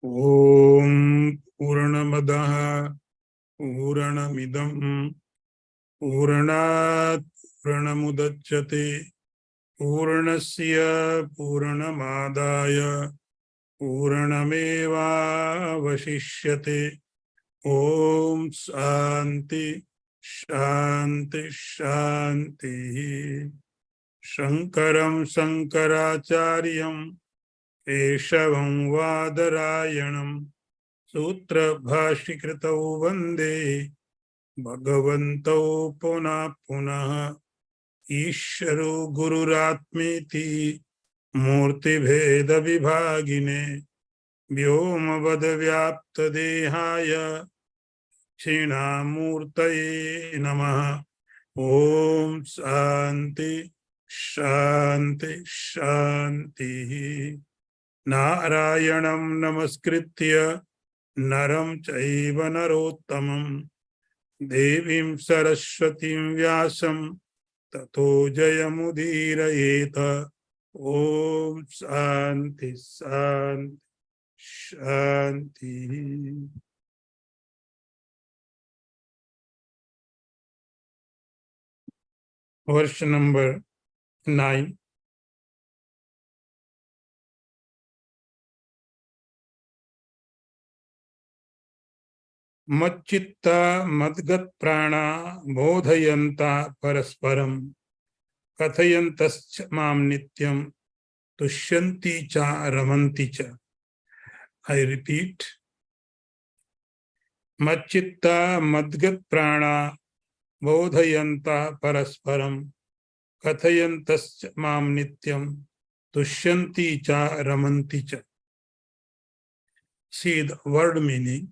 Om Purnamadaha Purnamidam Purnat Purnamudachyate Purnasya Purnamadaya Purnameva Vashishyate. Om Shanti Shanti Shanti. Shankaram Shankaracharyam Keshavam Vadarayanam Sutra Bhashikritau Vande Bhagavantau Puna Punaha Isharo Gururatmeti Murti Bheda Vibhagine Vyomavada Vyapta Dehaya Kshinamurtaye Namaha. Om Shanti Shanti Shanti. Narayanam Namaskritya Naram Chaiva Narottamam Devim Saraswatim Vyasam Tato Jayamudirayeta. Om Shanti Shanti Shanti. Verse number 9. Macchitta madgat prana bodhayanta parasparam kathayantascha mam nityam tushyanti cha ramanti cha. I repeat. Macchitta madgat prana bodhayanta parasparam kathayantascha mam nityam tushyanti cha ramanti cha. See the word meaning.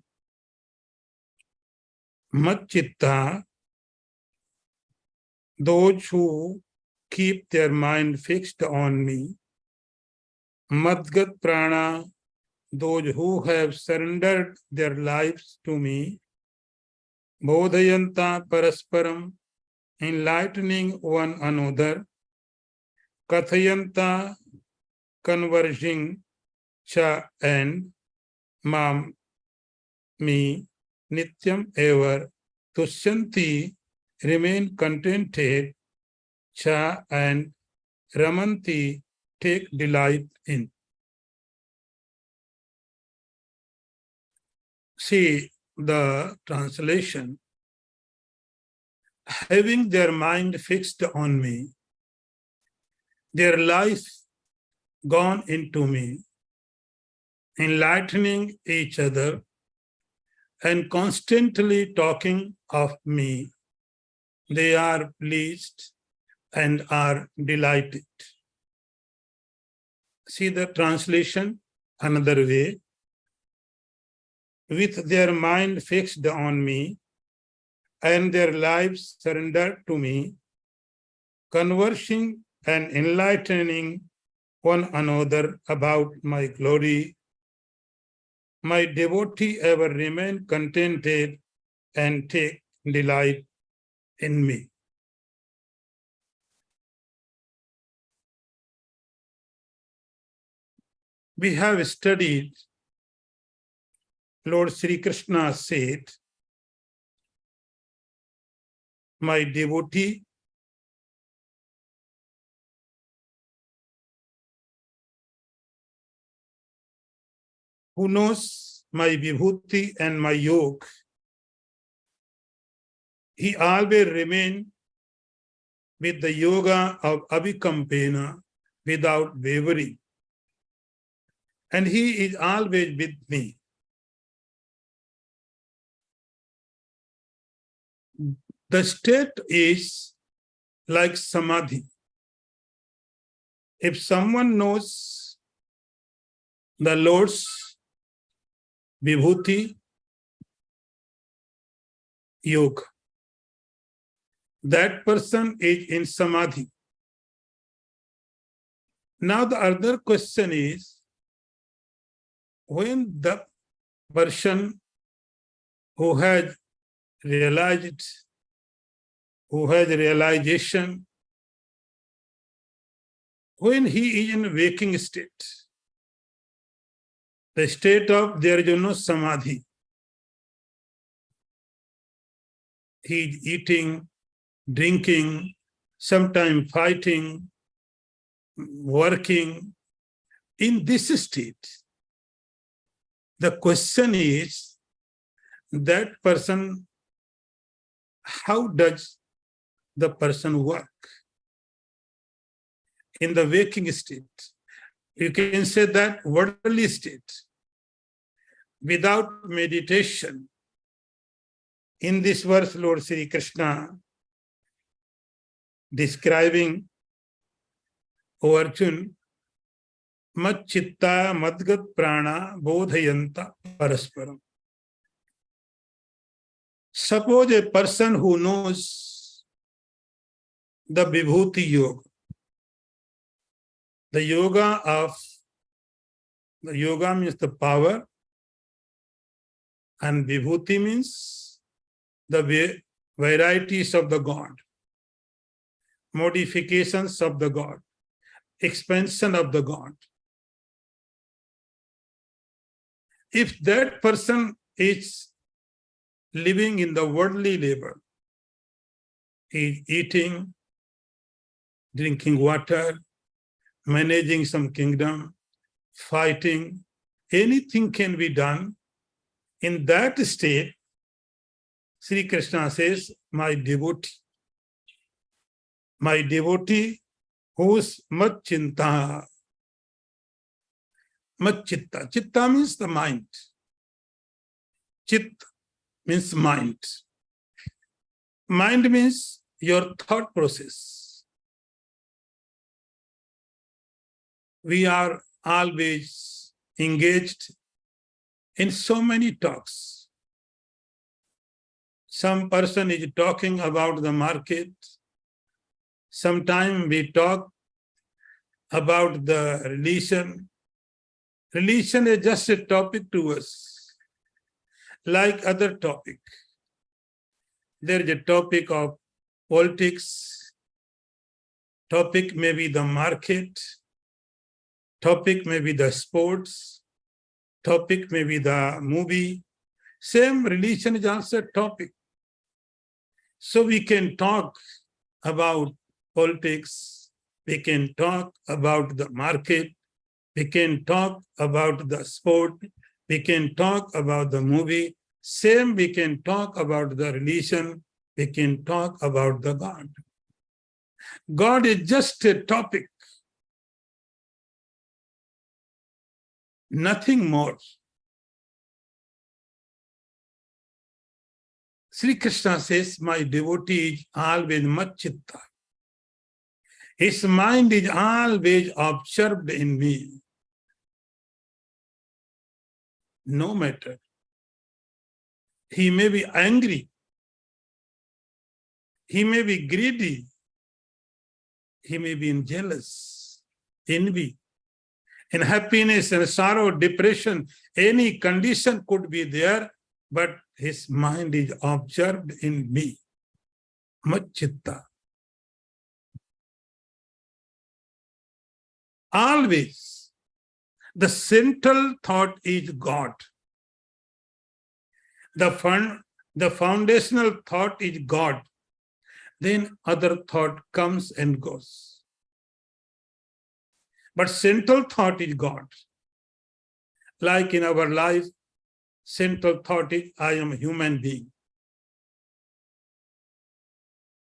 Macchitta, those who keep their mind fixed on me. Madgat prana, those who have surrendered their lives to me. Bodhayanta parasparam, enlightening one another. Kathayanta, converging, cha and mam, me, nityam ever, tushyanti, remain contented, cha and ramanti, take delight in. See the translation. Having their mind fixed on me, their life gone into me, enlightening each other, and constantly talking of me, they are pleased and are delighted. See the translation another way. With their mind fixed on me and their lives surrendered to me, conversing and enlightening one another about my glory, my devotee ever remain contented and take delight in me. We have studied, Lord Sri Krishna said, my devotee who knows my vibhuti and my yoga, he always remains with the yoga of abhikampena without wavering. And he is always with me. The state is like samadhi. If someone knows the Lord's vibhuti, yoga, that person is in samadhi. Now the other question is, when the person who has realized, who has realization, when he is in waking state, The state of there is no samadhi. He is eating, drinking, sometimes fighting, working. In this state, the question is that person, how does the person work? In the waking state, you can say that worldly state, without meditation. In this verse, Lord Sri Krishna describing, O Arjun, mat chitta madgat prana bodhayanta parasparam. Suppose a person who knows the Vibhuti Yoga, the yoga means the power, and Vibhuti means the varieties of the God, modifications of the God, expansion of the God. If that person is living in the worldly level, he is eating, drinking water, managing some kingdom, fighting, anything can be done. In that state, Sri Krishna says, my devotee whose mat chitta. Mat chitta. Chitta means the mind. Chit means mind. Mind means your thought process. We are always engaged in so many talks. Some person is talking about the market. Sometimes we talk about the religion. Religion is just a topic to us, like other topic. There is a topic of politics. Topic may be the market. Topic may be the sports. Topic may be the movie. Same religion is also a topic. So we can talk about politics. We can talk about the market. We can talk about the sport. We can talk about the movie. Same we can talk about the religion. We can talk about the God. God is just a topic. Nothing more. Sri Krishna says, my devotee is always mat chitta. His mind is always observed in me. No matter. He may be angry. He may be greedy. He may be jealous, envy, and happiness and sorrow, depression. Any condition could be there, but his mind is observed in me. Mat chitta. Always, the central thought is God. The foundational thought is God. Then other thought comes and goes. But central thought is God. Like in our life, central thought is, I am a human being.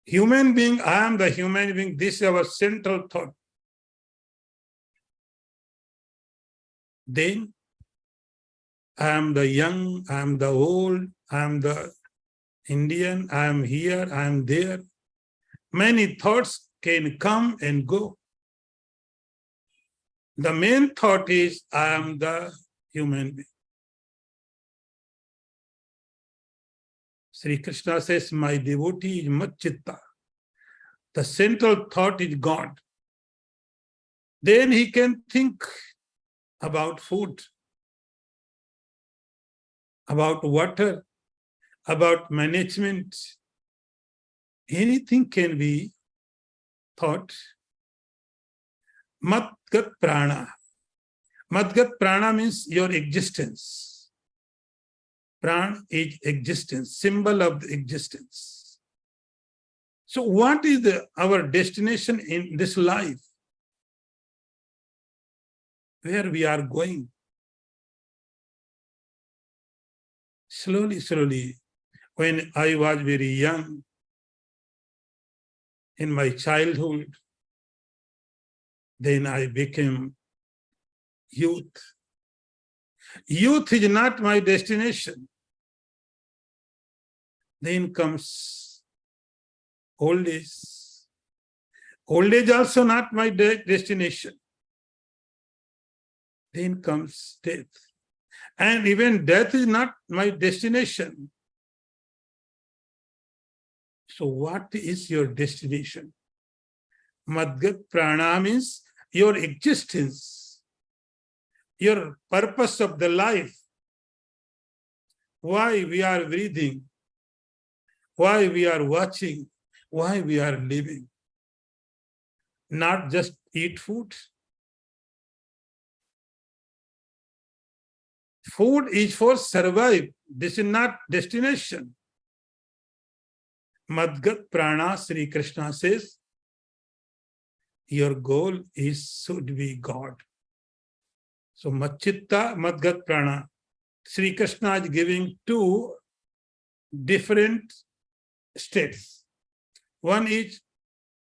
Human being, I am the human being. This is our central thought. Then, I am the young, I am the old, I am the Indian, I am here, I am there. Many thoughts can come and go. The main thought is, I am the human being. Sri Krishna says, my devotee is mat chitta. The central thought is God. Then he can think about food, about water, about management. Anything can be thought. Mat gat prana. Madgat prana means your existence. Pran is existence, symbol of the existence. So what is our destination in this life? Where we are going? Slowly, slowly, when I was very young, in my childhood, then I became youth. Youth is not my destination. Then comes old age. Old age also not my destination. Then comes death. And even death is not my destination. So what is your destination? Madgat prana means your existence, your purpose of the life. Why we are breathing, why we are watching, why we are living. Not just eat food. Food is for survive. This is not destination. Madgat prana, Sri Krishna says, your goal should be God. So Machitta, Madgat prana. Sri Krishna is giving two different states. One is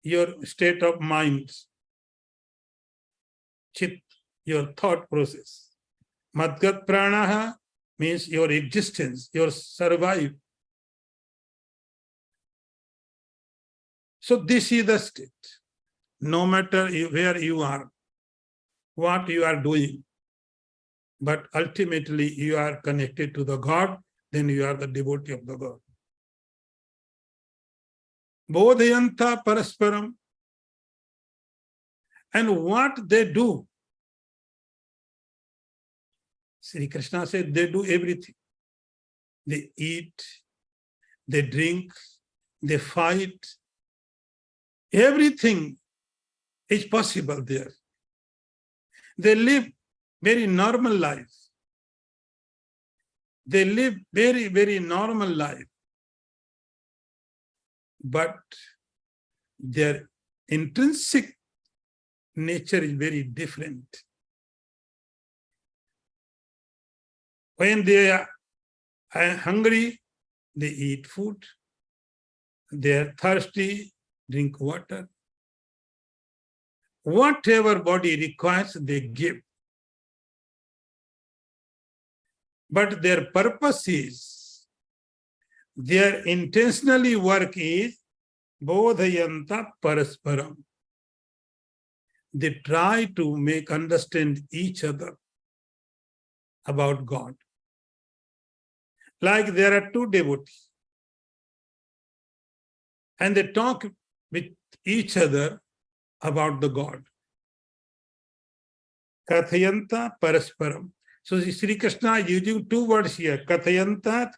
your state of mind, chit, your thought process. Madgat prana means your existence, your survive. So this is the state. No matter where you are, what you are doing, but ultimately you are connected to the God, then you are the devotee of the God. Bodhayanta parasparam. And what they do, Sri Krishna said they do everything. They eat, they drink, they fight. Everything is possible there. They live very normal life. They live very, very normal life. But their intrinsic nature is very different. When they are hungry, they eat food. They are thirsty, drink water. Whatever body requires, they give. But their purpose is, their intentionally work is bodhayanta parasparam. They try to make understand each other about God. Like there are two devotees, and they talk with each other about the God. Kathayanta parasparam. So Sri Krishna is using two words here, Kathayanta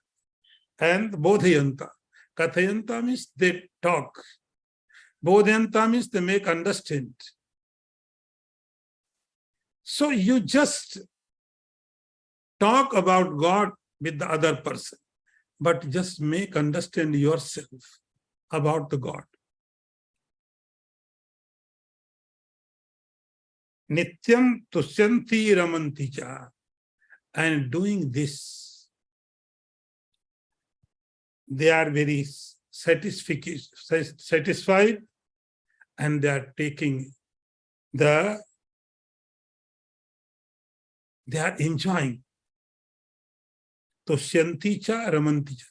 and Bodhayanta. Kathayanta means they talk. Bodhayanta means they make understand. So you just talk about God with the other person, but just make understand yourself about the God. Nityam tusyanti ramanti cha. And doing this, they are very satisfied, and they are taking they are enjoying. Tusyanti cha ramanti cha.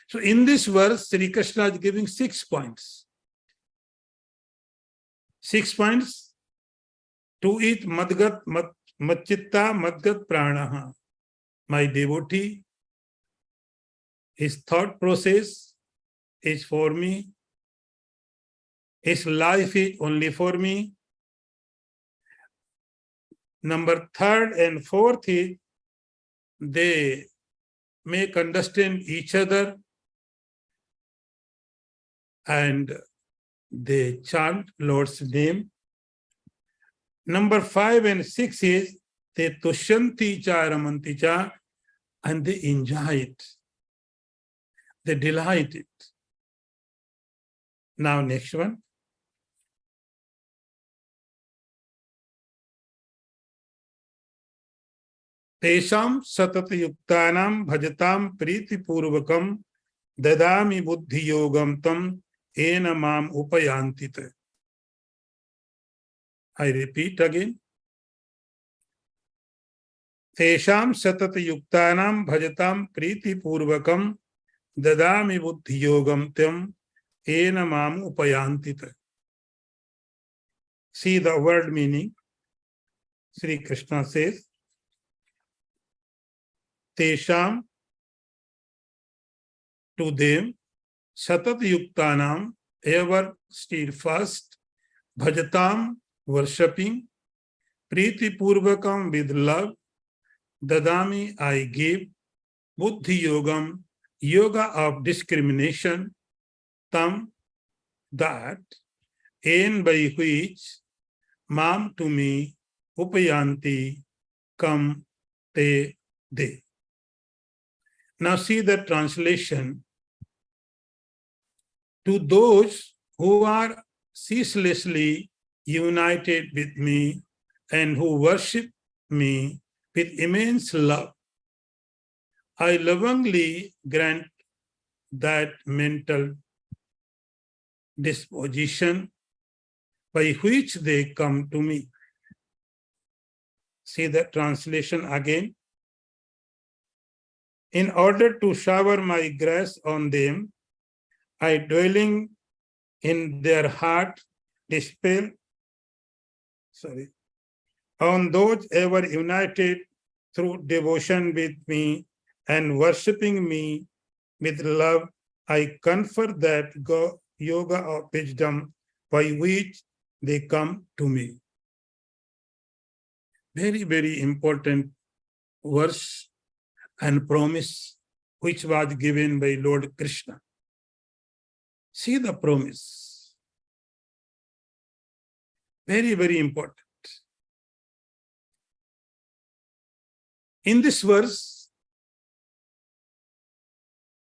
So in this verse, Sri Krishna is giving 6 points. 6 points. To eat madgat machitta madgat pranaha. My devotee, his thought process is for me. His life is only for me. Number 3rd and 4th is they make understand each other and they chant Lord's name. Number 5 and 6 is Te tushyanti cha ramanti cha, and they enjoy it. They delight it. Now next one. Tesham satat yuktanam bhajatam priti purvakam dadami buddhi yogam tam ena mam upayantite. I repeat again. Tesham satat yuktanam bhajatam priti purvakam dadami buddhi yogam tam ena mam upayantite. See the word meaning. Sri Krishna says, Tesham, to them, satat yuktanam, ever steadfast, bhajatam, worshipping, priti purvakam, with love, dadami, I give, buddhi yogam, yoga of discrimination, tam, that, en by which, mam to me, upayanti, come, te, they. Now see the translation. To those who are ceaselessly united with me and who worship me with immense love, I lovingly grant that mental disposition by which they come to me. See the translation again. In order to shower my grace on them, I dwelling in their heart dispel, on those ever united through devotion with me and worshipping me with love, I confer that yoga of wisdom by which they come to me. Very, very important verse and promise which was given by Lord Krishna. See the promise. Very, very important. In this verse,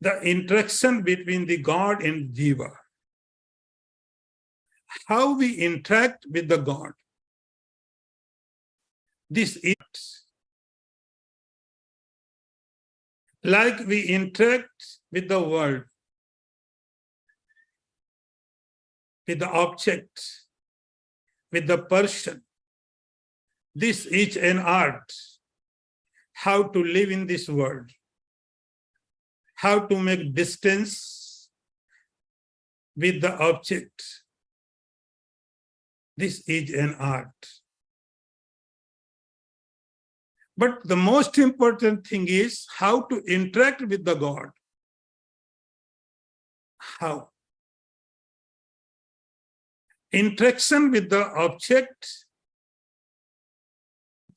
the interaction between the God and Jiva, how we interact with the God. This is like we interact with the world, with the object, with the person. This is an art, how to live in this world, how to make distance with the object. This is an art. But the most important thing is how to interact with the God. How? Interaction with the object,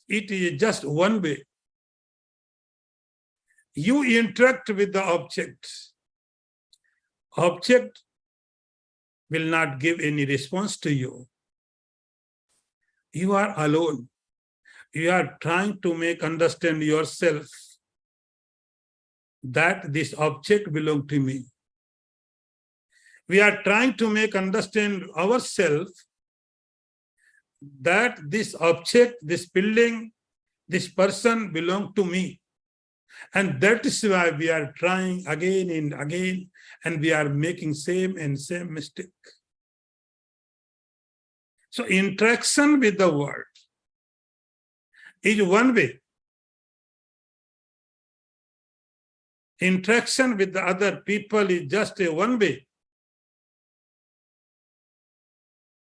it is just one way. You interact with the object. Object will not give any response to you. You are alone. You are trying to make understand yourself that this object belongs to me. We are trying to make understand ourselves that this object, this building, this person belong to me. And that is why we are trying again and again, and we are making same and same mistake. So interaction with the world is one way. Interaction with the other people is just a one way.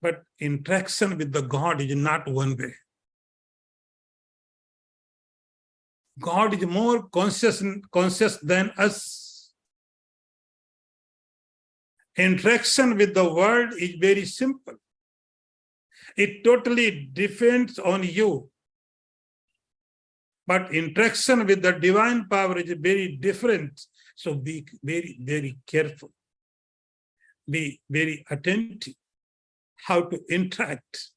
But interaction with the God is not one way. God is more conscious than us. Interaction with the world is very simple. It totally depends on you. But interaction with the divine power is very different. So be very, very careful. Be very attentive how to interact.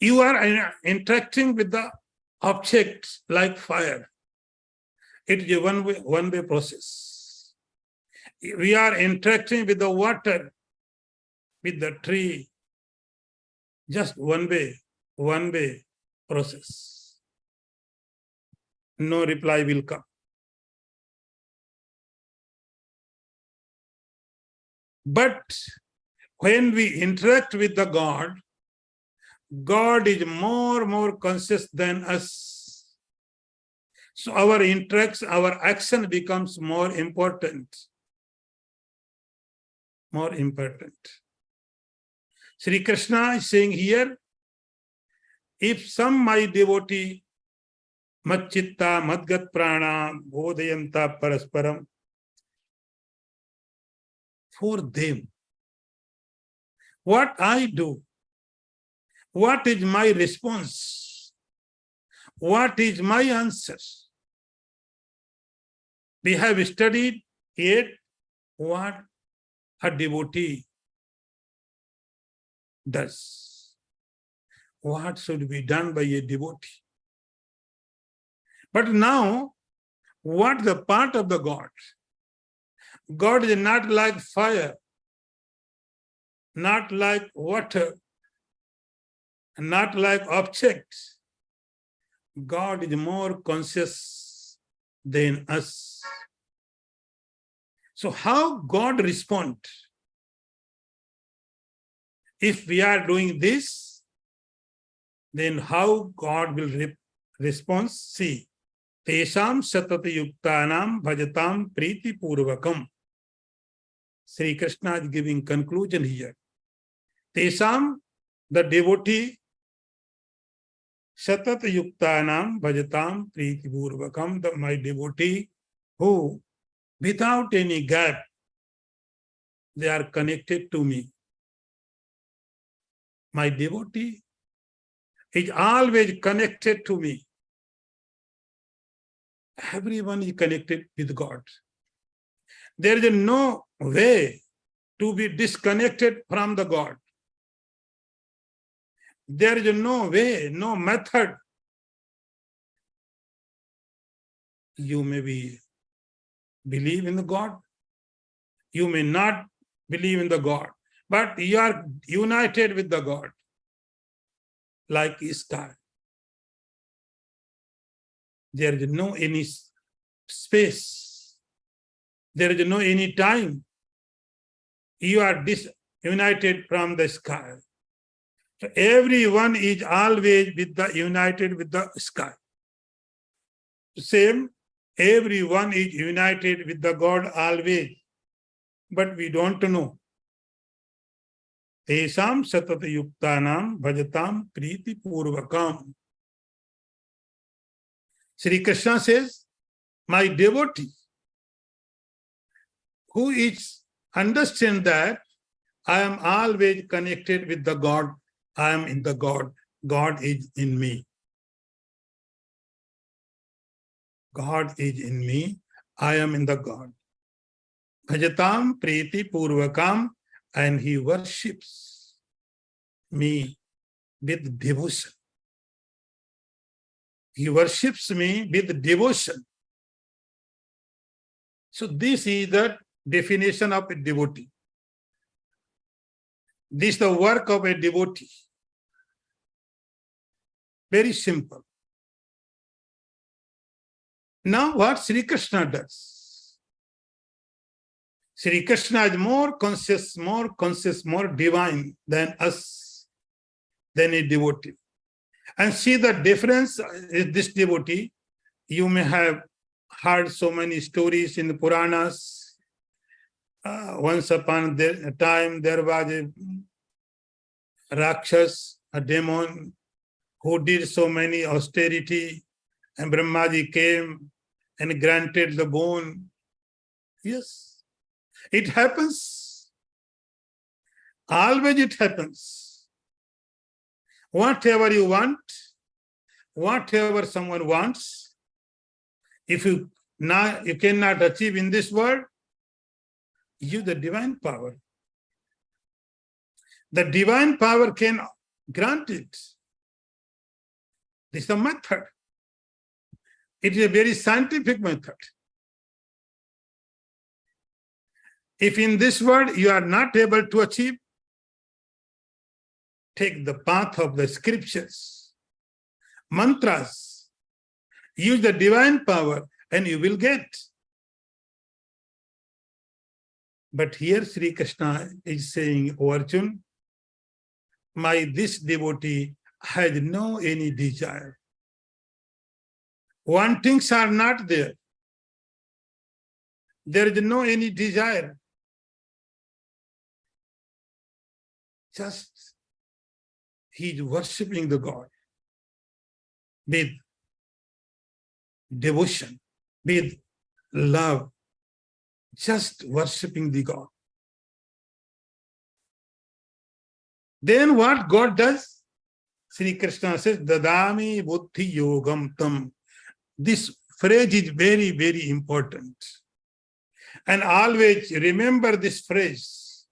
You are interacting with the objects like fire. It is a one-way process. We are interacting with the water, with the tree, just one-way process. No reply will come. But when we interact with the God, God is more conscious than us. So our interaction, our action becomes more important. More important. Sri Krishna is saying here, if some my devotee, Mat-chitta, Madgat Prana, Bodhayanta Parasparam, for them, what I do, what is my response, what is my answer? We have studied yet what a devotee does. What should be done by a devotee? But now, what the part of the God? God is not like fire, not like water, not like objects. God is more conscious than us. So how God respond? If we are doing this, then how God will respond? See, Tesham Satata Yuktanam Bhajatam Priti Purvakam. Sri Krishna is giving conclusion here. Tesham, the devotee, Satata Yuktanam Bhajatam Priti Purvakam, my devotee, who without any gap, they are connected to me. My devotee is always connected to me. Everyone is connected with God. There is no way to be disconnected from the God. There is no way, no method. You may believe in the God. You may not believe in the God, but you are united with the God, like sky. There is no any space. There is no any time. You are disunited from the sky. So everyone is always united with the sky. Same, everyone is united with the God always, but we don't know. Tesam satata yuktanam bhajatam priti purvakam. Sri Krishna says, my devotee, who is understand that I am always connected with the God, I am in the God, God is in me. God is in me, I am in the God. Bhajatam priti purvakam, and he worships me with devotion. He worships me with devotion. So this is the definition of a devotee. This is the work of a devotee. Very simple. Now what Sri Krishna does? Sri Krishna is more conscious, more divine than us, than a devotee. And see the difference is this devotee. You may have heard so many stories in the Puranas. Once upon a time, there was a Rakshas, a demon, who did so many austerity, and Brahmaji came and granted the boon. Yes, it happens. Always it happens. Whatever you want, whatever someone wants, if you cannot achieve in this world, use the divine power. The divine power can grant it. This is the method. It is a very scientific method. If in this world you are not able to achieve, take the path of the scriptures, mantras, use the divine power, and you will get. But here Sri Krishna is saying, O Arjun, this devotee has no any desire. Wantings are not there. There is no any desire. Just he is worshipping the God with devotion, with love, just worshipping the God. Then what God does? Sri Krishna says, Dadami buddhi yogam tam. This phrase is very, very important. And always remember this phrase,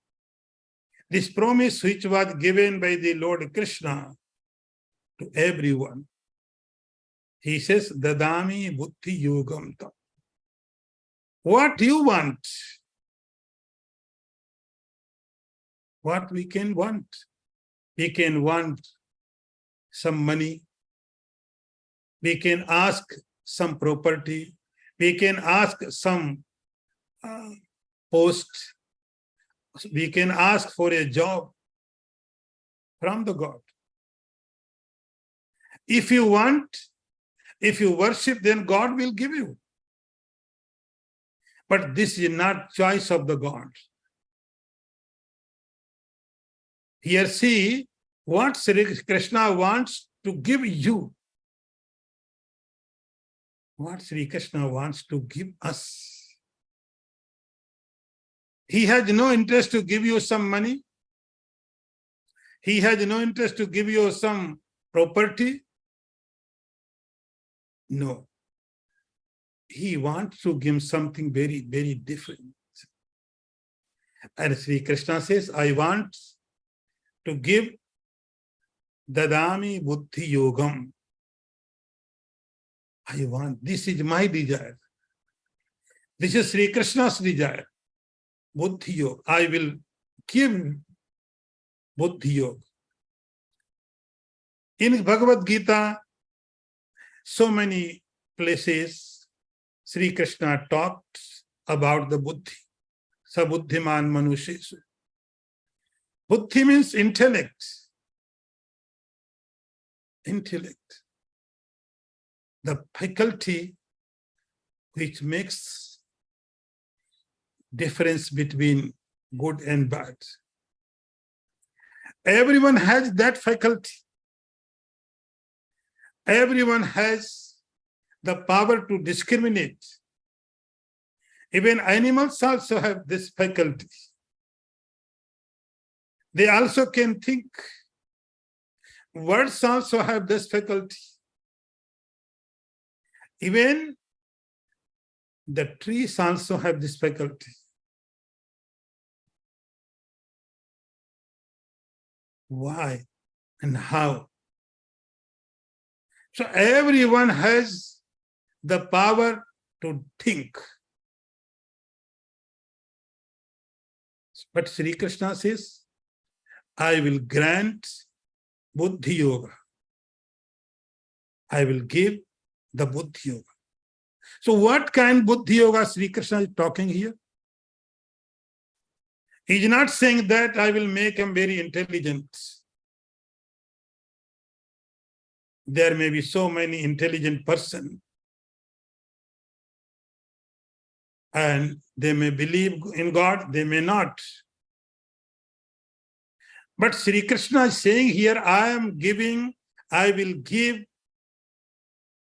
this promise which was given by the Lord Krishna to everyone. He says, Dadami buddhi yogam tam. What you want? What we can want? We can want some money. We can ask some property. We can ask some post. We can ask for a job from the God. If you want, if you worship, then God will give you. But this is not choice of the God. Here see what Sri Krishna wants to give you. What Sri Krishna wants to give us. He has no interest to give you some money. He has no interest to give you some property. No. He wants to give something very, very different. And Sri Krishna says, I want to give Dadami buddhi yogam. I want, this is my desire. This is Sri Krishna's desire. Buddhi yoga. I will give buddhi yoga. In Bhagavad Gita, so many places, Sri Krishna talked about the buddhi. Sabuddhiman manushesu. Buddhi means intellect. Intellect. The faculty which makes difference between good and bad. Everyone has that faculty. Everyone has the power to discriminate. Even animals also have this faculty. They also can think. Words also have this faculty. Even the trees also have this faculty. Why and how? So everyone has the power to think. But Sri Krishna says, I will grant buddhi yoga. I will give the buddhi yoga. So what kind buddhi yoga Sri Krishna is talking here? He is not saying that I will make him very intelligent. There may be so many intelligent person, and they may believe in God, they may not. But Sri Krishna is saying here, I will give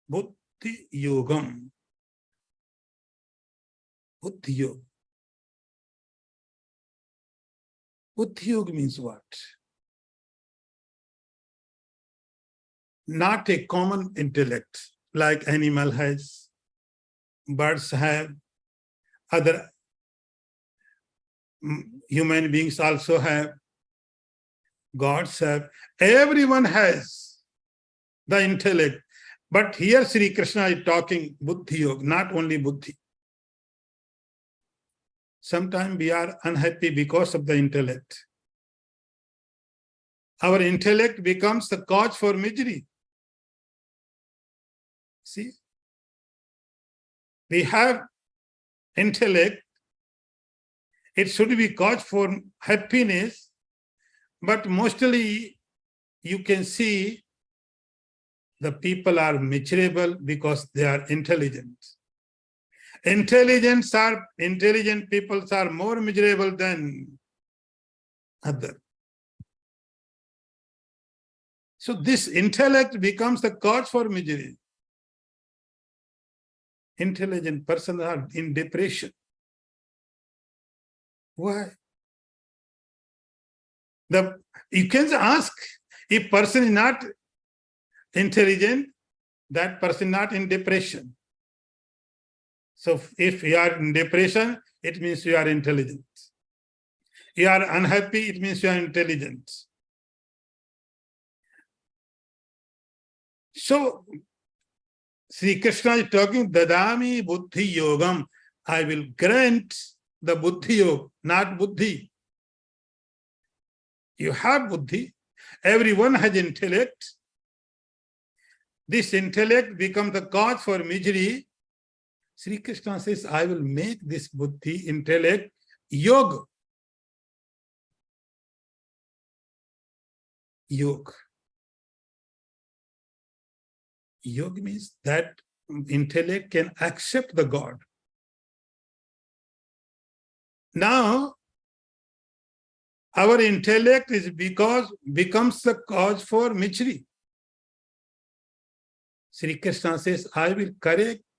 buddhi yogam. Buddhi yoga. Buddhi yoga means what? Not a common intellect like animal has, birds have, other human beings also have, gods have. Everyone has the intellect. But here Sri Krishna is talking Buddhi Yoga, not only Buddhi. Sometimes we are unhappy because of the intellect. Our intellect becomes the cause for misery. See? We have intellect. It should be cause for happiness, but mostly you can see the people are miserable because they are intelligent. Intelligent people are more miserable than others. So this intellect becomes the cause for misery. Intelligent persons are in depression. Why? You can ask, if person is not intelligent, that person not in depression. So if you are in depression, it means you are intelligent. You are unhappy, it means you are intelligent. So Sri Krishna is talking, Dadami Buddhi Yogam. I will grant the Buddhi Yoga, not Buddhi. You have Buddhi. Everyone has intellect. This intellect becomes the cause for misery. Sri Krishna says, I will make this Buddhi, intellect, yoga. Yoga. Yoga means that intellect can accept the God. Now, our intellect becomes the cause for misery. Sri Krishna says, I will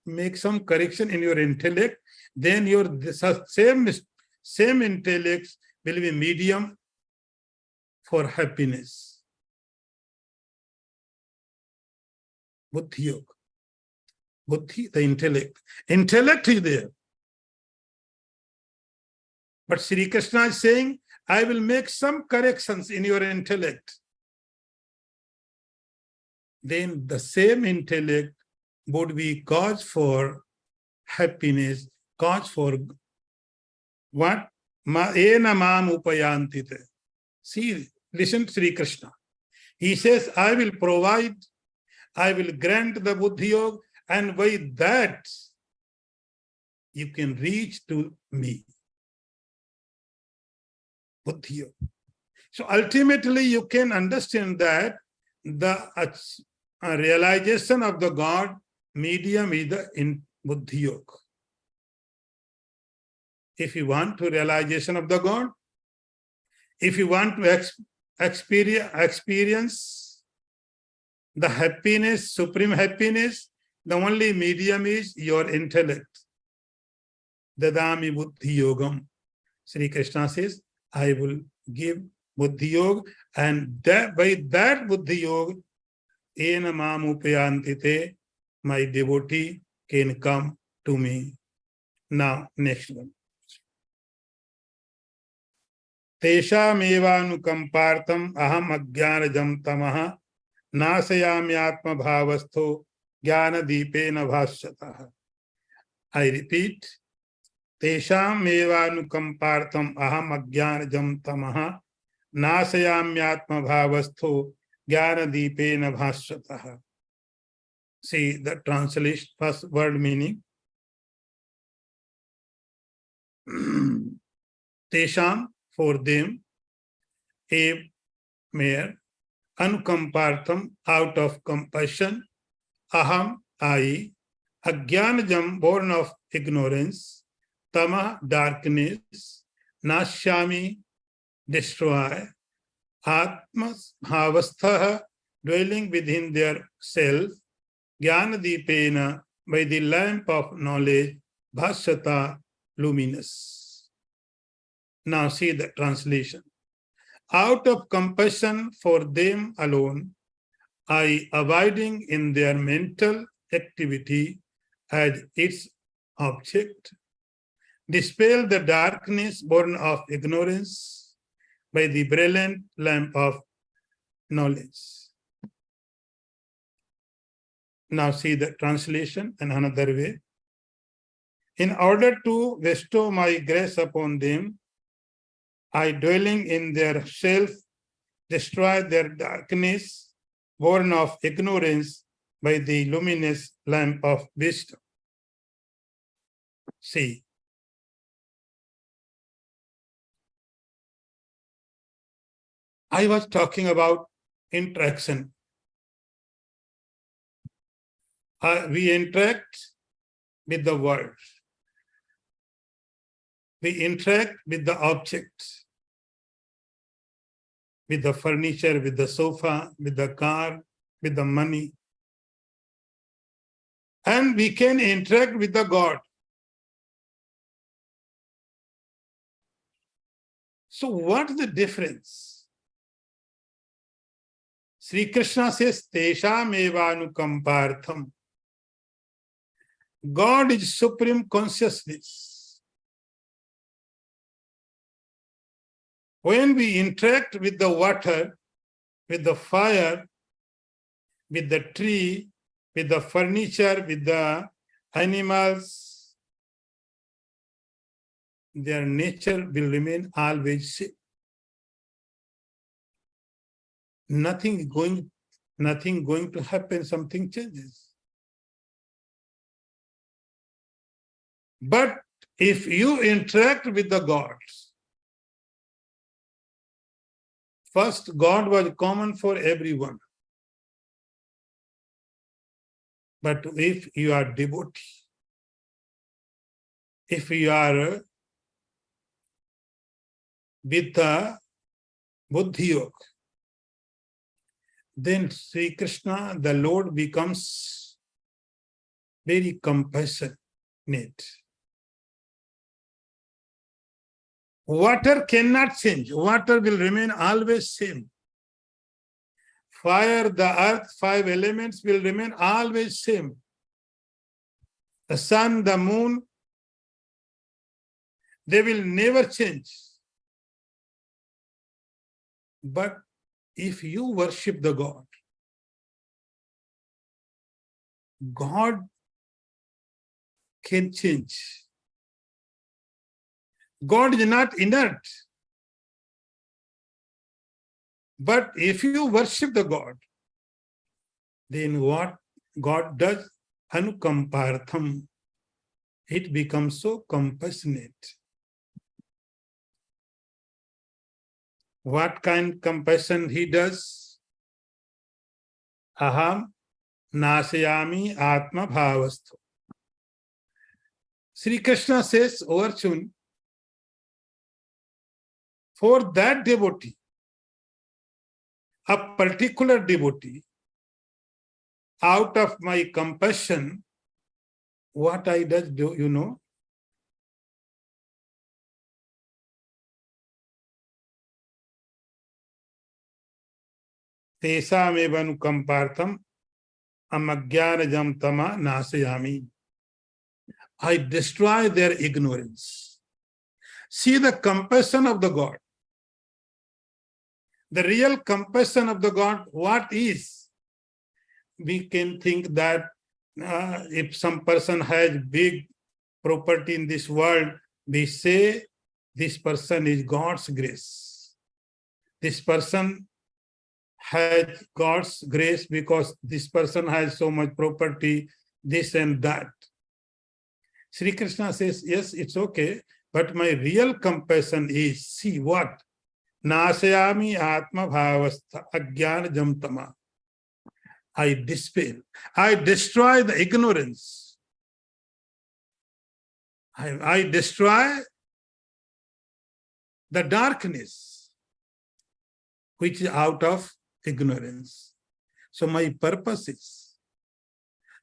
make some correction in your intellect, then your same intellect will be medium for happiness. Buddhi Yoga. Buddhi, the intellect. Intellect is there. But Sri Krishna is saying, I will make some corrections in your intellect. Then the same intellect would be cause for happiness, cause for what? Ena mam upayantite. See, listen to Sri Krishna. He says, I will provide, I will grant the Buddhi Yoga, and by that you can reach to me. Buddhi Yoga. So ultimately you can understand that the realization of the God medium is the Buddhi Yoga. If you want to realization of the God, if you want to experience the happiness, supreme happiness, the only medium is your intellect. Dadami Buddhi Yogam. Sri Krishna says, I will give Buddhi Yoga, and by that Buddhi Yoga, Ena mam upayantite, my devotee can come to me. Now, next one. Teshamevanukampartam aham ajnanajam tamaha nasayamyatma bhavastho jnana deepena bhashyatah. I repeat. Teshamevanukampartam aham ajnanajam tamaha nasayamyatma bhavastho jnana deepena bhashyatah. See the translation, first word meaning. Tesham, for them, a mere, anukampartam, out of compassion, aham, I, ajnanajam, born of ignorance, tama, darkness, nashyami, destroy, atma, bhavastha, dwelling within their self, jnana deepena, by the lamp of knowledge, bhashyata, luminous. Now see the translation. Out of compassion for them alone, I, abiding in their mental activity as its object, dispel the darkness born of ignorance by the brilliant lamp of knowledge. Now see the translation in another way. In order to bestow my grace upon them, I, dwelling in their self, destroy their darkness, born of ignorance, by the luminous lamp of wisdom. See, I was talking about interaction. We interact with the world. We interact with the objects, with the furniture, with the sofa, with the car, with the money. And we can interact with the God. So what's the difference? Sri Krishna says, Tesham evanukampartham. God is supreme consciousness. When we interact with the water, with the fire, with the tree, with the furniture, with the animals, their nature will remain always same. Nothing going to happen, something changes. But if you interact with the gods, first, God was common for everyone. But if you are devotee, if you are with the Buddhi Yoga, then Sri Krishna, the Lord, becomes very compassionate. Water cannot change. Water will remain always same. Fire, the earth, 5 elements will remain always same. The sun, the moon, they will never change. But if you worship the God, God can change. God is not inert. But if you worship the God, then what God does? Anukampartham. It becomes so compassionate. What kind of compassion he does? Aham nasayami atma bhavastho. Sri Krishna says, O Arjuna, for that devotee, a particular devotee, out of my compassion, what I do, you know? Tesam evanukampartham amagyanajam tama nasayami. I destroy their ignorance. See the compassion of the God. The real compassion of the God, what is? We can think that if some person has big property in this world, we say this person is God's grace. This person has God's grace because this person has so much property, this and that. Sri Krishna says, yes, it's okay, but my real compassion is, see what? Nasayami atma bhavastha ajnana jamtama. I dispel. I destroy the ignorance. I destroy the darkness which is out of ignorance. So my purpose is,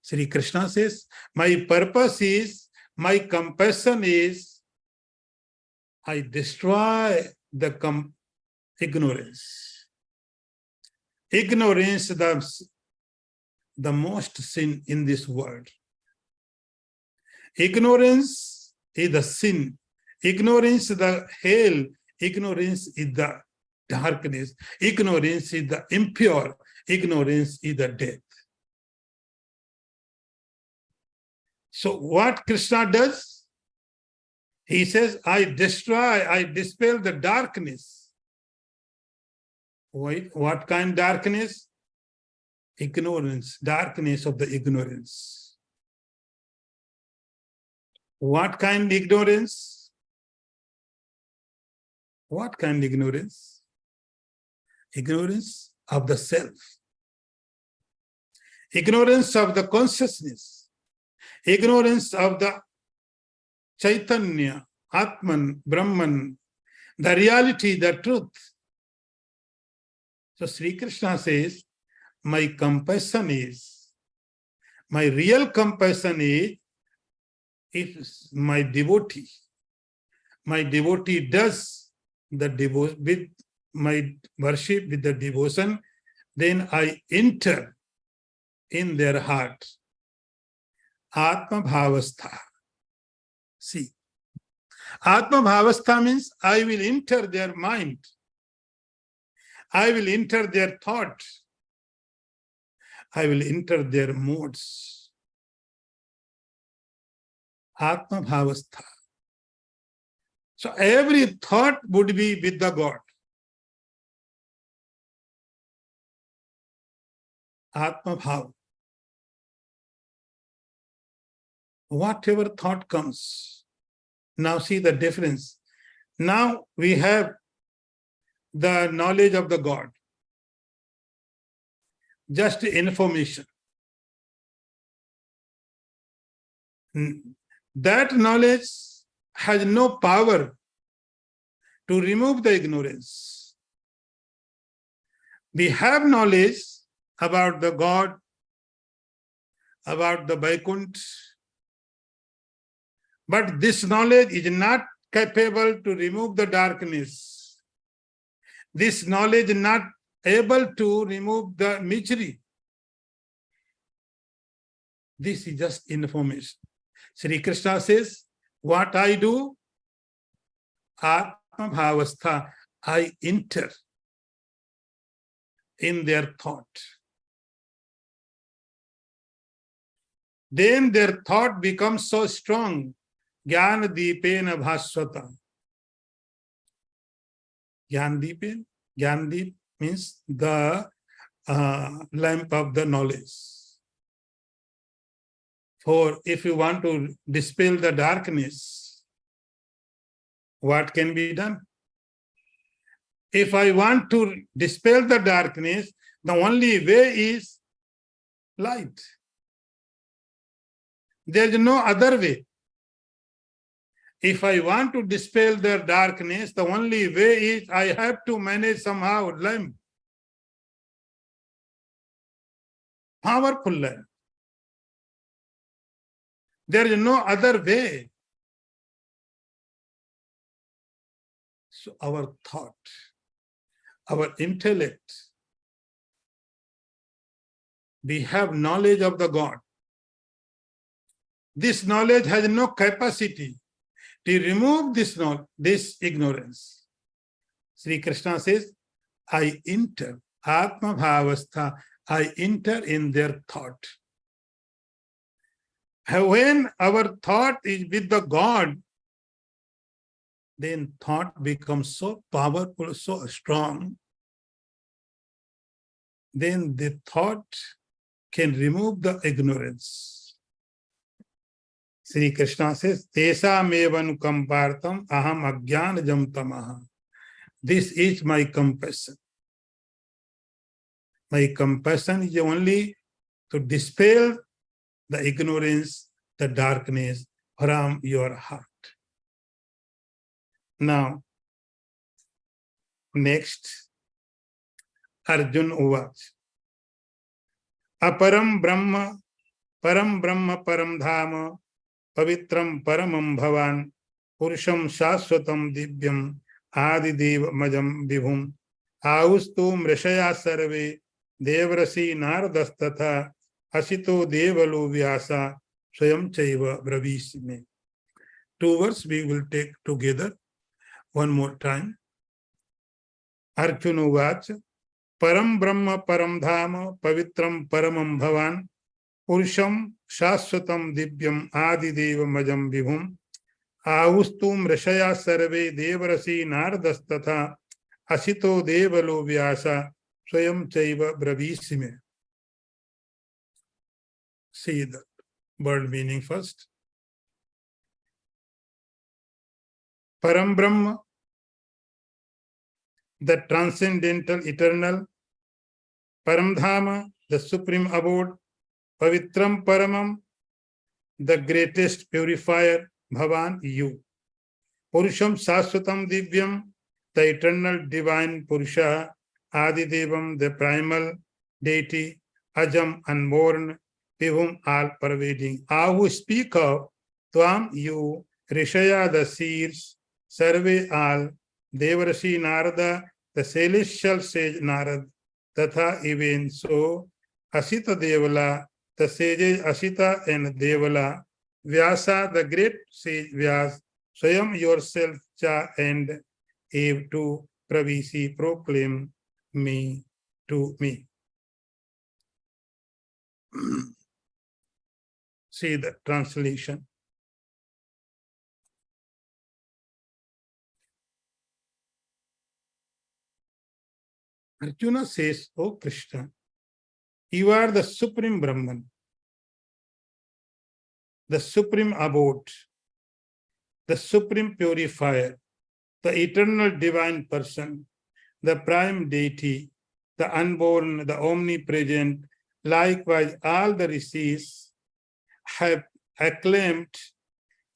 Sri Krishna says, my purpose is, my compassion is, I destroy the ignorance. Ignorance, the most sin in this world. Ignorance is the sin. Ignorance is the hell. Ignorance is the darkness. Ignorance is the impure. Ignorance is the death. So what Krishna does? He says, I dispel the darkness. Wait, what kind darkness? Ignorance, darkness of the ignorance. What kind ignorance? What kind ignorance? Ignorance of the self. Ignorance of the consciousness. Ignorance of the Chaitanya, Atman, Brahman, the reality, the truth. So Sri Krishna says, my compassion is, my real compassion is, if my devotee does the devotion with my worship with the devotion, then I enter in their heart. Atma Bhavastha. See, Atma Bhavastha means I will enter their mind. I will enter their thought. I will enter their moods. Atma Bhavastha. So every thought would be with the God. Atma Bhav. Whatever thought comes. Now see the difference. Now we have the knowledge of the God. Just information. That knowledge has no power to remove the ignorance. We have knowledge about the God, about the Vaikuntha, but this knowledge is not capable to remove the darkness. This knowledge is not able to remove the misery. This is just information. Sri Krishna says, what I do? Atma Bhavastha, I enter in their thought. Then their thought becomes so strong. Jnana Deepena Bhaswata. Jnana Deepena? Jnana Deep means the lamp of the knowledge. For if you want to dispel the darkness, what can be done? If I want to dispel the darkness, the only way is light. There is no other way. If I want to dispel the darkness, the only way is I have to manage somehow lamp. Powerful lamp. There is no other way. So our thought, our intellect, we have knowledge of the God. This knowledge has no capacity to remove this ignorance. Sri Krishna says, I enter, Atma Bhavastha, I enter in their thought. When our thought is with the God, then thought becomes so powerful, so strong. Then the thought can remove the ignorance. Sri Krishna says, Tesam evan kampartam aham ajnanajam tamaha. This is my compassion. My compassion is only to dispel the ignorance, the darkness from your heart. Now, next, Arjuna Uvach. Aparam Brahma, Param Dhama, Pavitram Paramam Bhavan, Purusham Shaswatam Divyam, Adideva Majam Vibhum, Austu Mrishaya Sarve, Devrasi Nardastatha, Asito Devalu Vyasa, Swayam Chaiva Bravisime. Two words we will take together one more time. Arjuna Uvach. Param Brahma Param Dhama Pavitram Paramam Bhavan Purusham Shashvatam Divyam Adidevam Vibhum Ahustum Rashaya Sarve Devarasi Nardastatha Asito Devalo Vyasa Swayam Chaiva Bravisime. See the word meaning first. Param Brahma, the transcendental, eternal. Paramdhama, the supreme abode. Pavitram Paramam, the greatest purifier. Bhavan, you. Purusham Saswatam Divyam, the eternal divine Purusha. Adidevam, the primal deity. Ajam, unborn. Vibhum, all pervading. Ahu, speak of. Tvam, you. Rishaya, the seers. Sarve, all. Devarasi Narada, the celestial sage Narad. Tatha, even so. Asita Devala, the sages Asita and Devala. Vyasa, the great sage Vyas. Swayam, yourself, Cha and Eve to Pravisi, proclaim me to me. See the translation. Arjuna says, "O Krishna, you are the supreme Brahman, the supreme abode, the supreme purifier, the eternal divine person, the prime deity, the unborn, the omnipresent. Likewise, all the rishis have acclaimed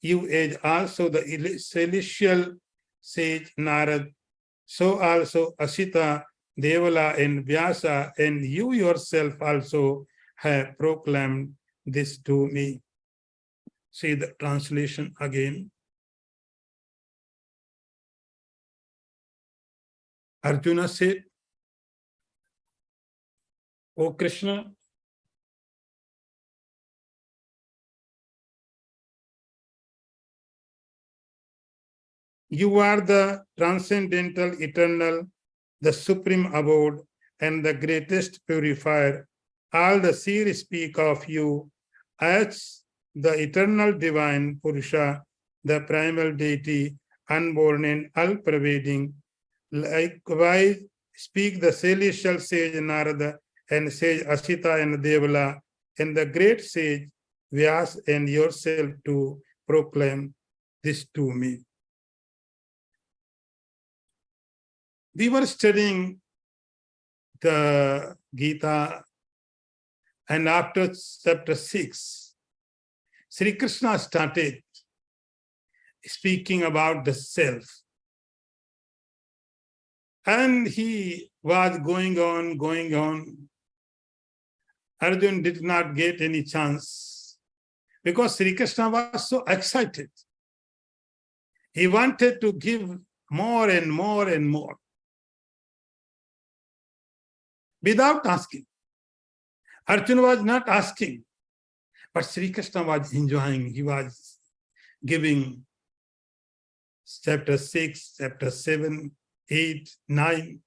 you as also the celestial sage Narad, so also Asita, Devala and Vyasa, and you yourself also have proclaimed this to me." See the translation again. Arjuna said, "O Krishna, you are the transcendental, eternal, the supreme abode, and the greatest purifier. All the seers speak of you as the eternal divine Purusha, the primal deity, unborn and all-pervading. Likewise, speak the celestial sage Narada and sage Asita and Devala, and the great sage Vyas and yourself to proclaim this to me." We were studying the Gita, and after chapter 6, Sri Krishna started speaking about the self. And he was going on. Arjuna did not get any chance because Sri Krishna was so excited. He wanted to give more and more and more without asking. Arjuna was not asking, but Sri Krishna was enjoying. He was giving chapter 6, chapter 7, 8, 9.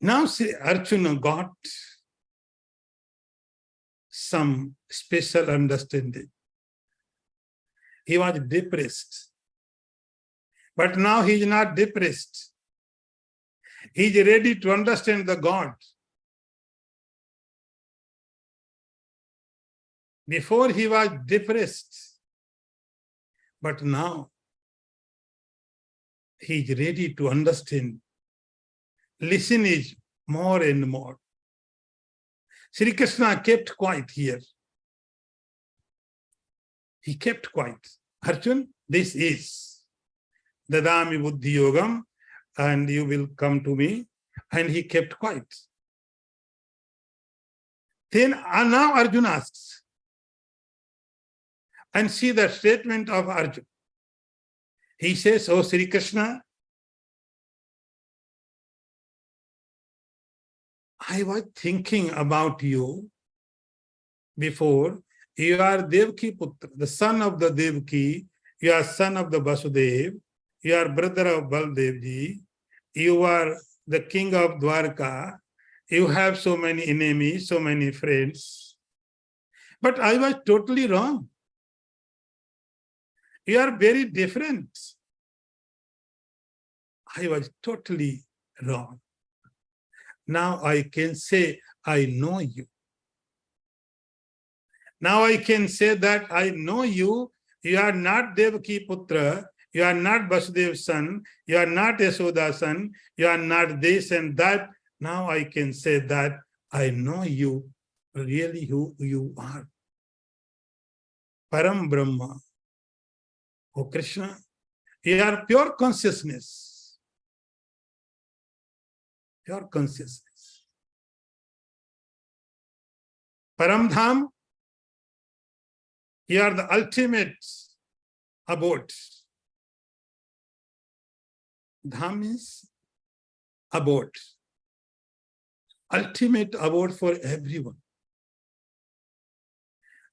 Now Arjuna got some special understanding. He was depressed. But now he is not depressed. He is ready to understand the God. Before he was depressed, but now he is ready to understand. Listen is more and more. Sri Krishna kept quiet here. He kept quiet. Arjuna, this is Dadami Buddhi Yogam, and you will come to me. And he kept quiet. Then now Arjuna asks, and see the statement of Arjuna. He says, "Oh Sri Krishna, I was thinking about you before. You are Devaki Putra, the son of the Devaki. You are son of the Vasudev. You are brother of Baldevji. You are the king of Dwarka. You have so many enemies, so many friends. But I was totally wrong. You are very different. I was totally wrong. Now I can say, I know you. Now I can say that I know you. You are not Devaki Putra. You are not Vasudev's son. You are not Yasoda's son. You are not this and that. Now I can say that I know you, really who you are. Param Brahma. Oh Krishna, you are pure consciousness. Pure consciousness. Param Dham, you are the ultimate abode. Dham is abode. Ultimate abode for everyone.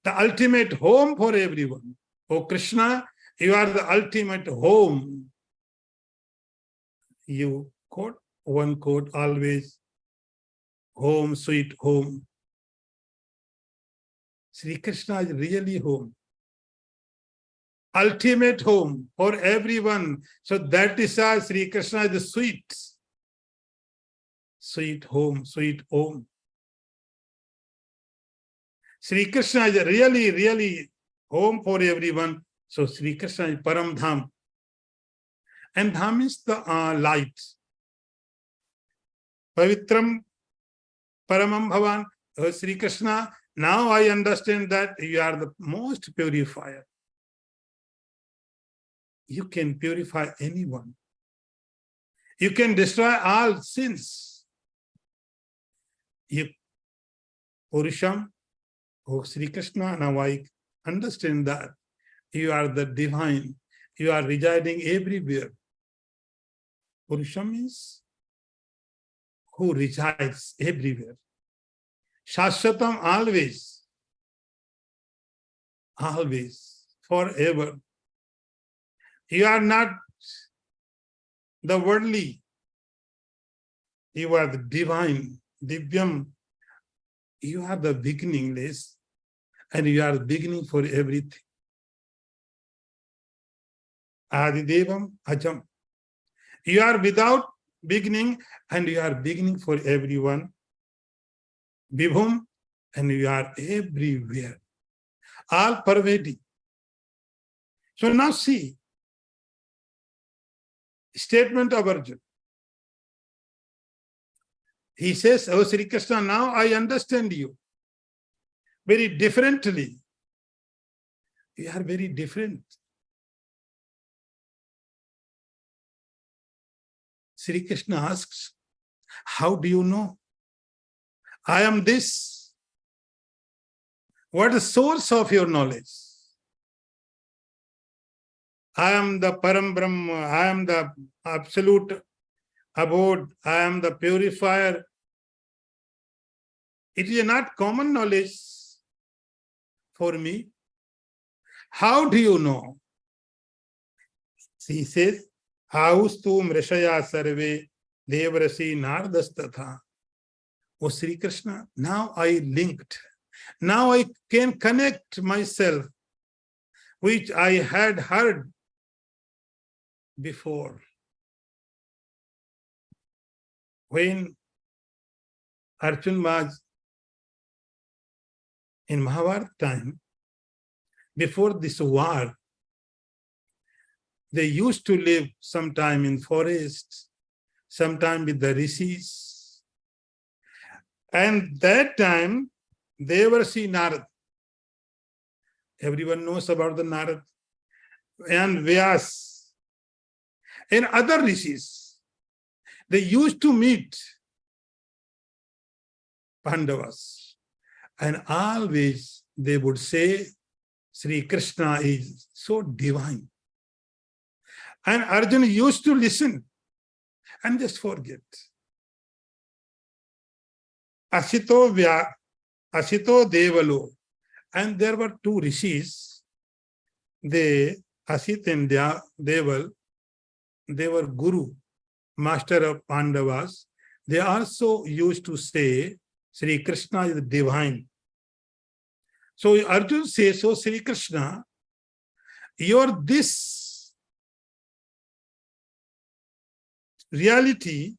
The ultimate home for everyone. Oh Krishna, you are the ultimate home. You quote, one quote always, home, sweet home. Sri Krishna is really home. Ultimate home for everyone. So that is why Sri Krishna is the sweet. Sweet home, sweet home. Sri Krishna is really, really home for everyone. So Sri Krishna is Param Dham. And Dham is the light. Pavitram Paramam Bhavan. Oh, Sri Krishna, now I understand that you are the most purifier. You can purify anyone. You can destroy all sins. You, Purusham, oh Sri Krishna, now I understand that you are the divine. You are residing everywhere. Purusham means who resides everywhere. Shashvatam, always. Always. Forever. You are not the worldly. You are the divine. Divyam. You are the beginningless. And you are the beginning for everything. Adidevam Ajam. You are without beginning and you are beginning for everyone. Vibhum, and you are everywhere. All pervading. So now see, statement of Arjuna. He says, oh Sri Krishna, now I understand you very differently. You are very different. Sri Krishna asks, how do you know? I am this. What is the source of your knowledge? I am the Param Brahma. I am the absolute abode. I am the purifier. It is not common knowledge for me. How do you know? He says, Austu Mrishaya Sarve Devrasi Nardastatha. Oh Sri Krishna, now I linked. Now I can connect myself, which I had heard before. When Arjuna was in Mahabharata time, before this war, they used to live sometime in forests, sometime with the rishis. And that time, they were see Narad. Everyone knows about the Narad. And Vyas. And other rishis. They used to meet Pandavas. And always they would say, Sri Krishna is so divine. And Arjuna used to listen and just forget. Asito Devalo. And there were two rishis. Asit and Deval, they were Guru, master of Pandavas. they also used to say Sri Krishna is divine. So Arjuna says, so Sri Krishna, your this reality,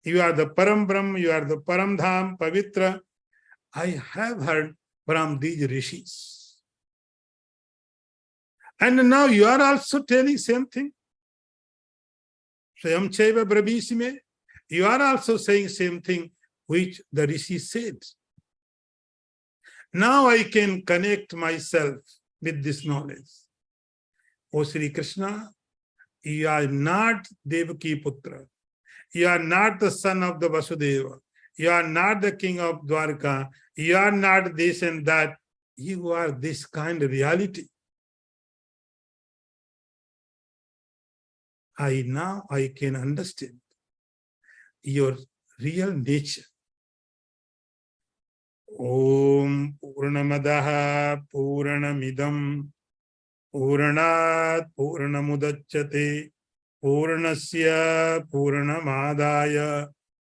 you are the Param Brahm, you are the Param Dham, Pavitra, I have heard from these rishis. And now you are also telling same thing. Swayam Chaiva Brabhisime, you are also saying same thing which the rishi said. Now I can connect myself with this knowledge. O Sri Krishna, you are not Devaki Putra. You are not the son of the Vasudeva. You are not the king of Dwarka. You are not this and that. You are this kind of reality. Now I can understand your real nature. Om Purnamadaha Purnamidam Purnat Purnamudachyate Purnasya Purnamadaya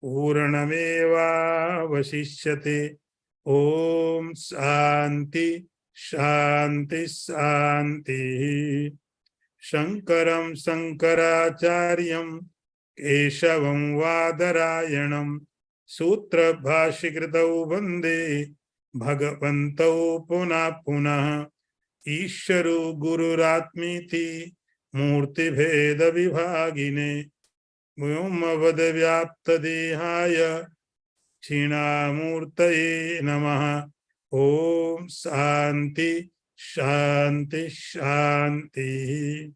Purnameva Vasishyate. Om Shanti Shanti Shanti. Shankaram Shankaracharyam Keshavam Vadarayanam Sutra Bhashikritau Vande Bhagavantau Puna Punah Isharu Gururatmiti Murti Bheda Vibhagine Vyomavad Vyapta Dehaya Chinamurtaye Namaha. Om Shanti Shanti Shanti.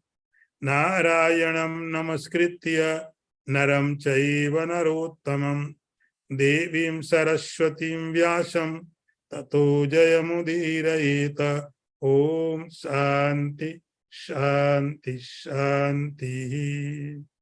Narayanam Namaskritya Naram Chaiva Narottamam Devim Saraswatim Vyasam Tato Jayamudirayeta. Om Shanti Shanti Shanti.